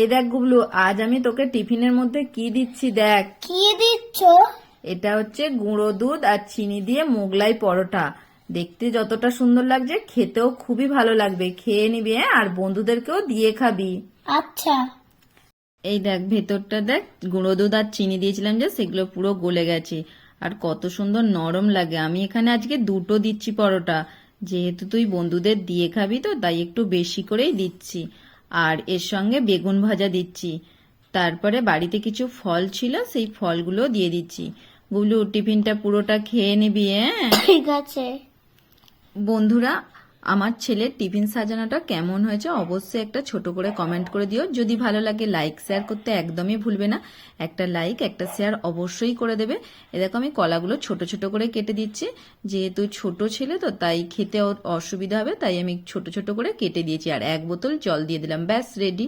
এই দেখ গুবলু, আজ আমি তোকে টিফিনের মধ্যে কি দিচ্ছি দেখ। কি দিচ্ছ? এটা হচ্ছে গুঁড়ো দুধ আর চিনি দিয়ে মোগলাই পরোটা। দেখতে যতটা সুন্দর লাগছে খেতেও খুবই ভালো লাগবে, খেয়ে নিবি হ্যাঁ, আর বন্ধুদেরকেও দিয়ে খাবি। আচ্ছা। এই দেখ ভেতরটা দেখ, গুঁড়ো দুধ আর চিনি দিয়েছিলাম যে সেগুলো পুরো গলে গেছে, আর কত সুন্দর নরম লাগে। আমি এখানে আজকে দুটো দিচ্ছি পরোটা, যেহেতু তুই বন্ধুদের দিয়ে খাবি তো তাই একটু বেশি করেই দিচ্ছি। আর এর সঙ্গে বেগুন ভাজা দিচ্ছি। তারপরে বাড়িতে কিছু ফল ছিল, সেই ফলগুলো দিয়ে দিচ্ছি। গুবলু, টিফিনটা পুরোটা খেয়ে নিবি হ্যাঁ। ঠিক আছে। বন্ধুরা, আমার ছেলের টিফিন সাজানোটা কেমন হয়েছে অবশ্যই একটা ছোট করে কমেন্ট করে দিও। যদি ভালো লাগে লাইক শেয়ার করতে একদমই ভুলবে না। একটা লাইক একটা শেয়ার অবশ্যই করে দেবে। এ দেখো আমি কলাগুলো ছোট ছোট করে কেটে দিচ্ছি, যেহেতু ছোট ছেলে তো তাই খেতে অসুবিধা হবে, তাই আমি ছোট ছোট করে কেটে দিয়েছি। আর 1 বোতল জল দিয়ে দিলাম, ব্যাস রেডি।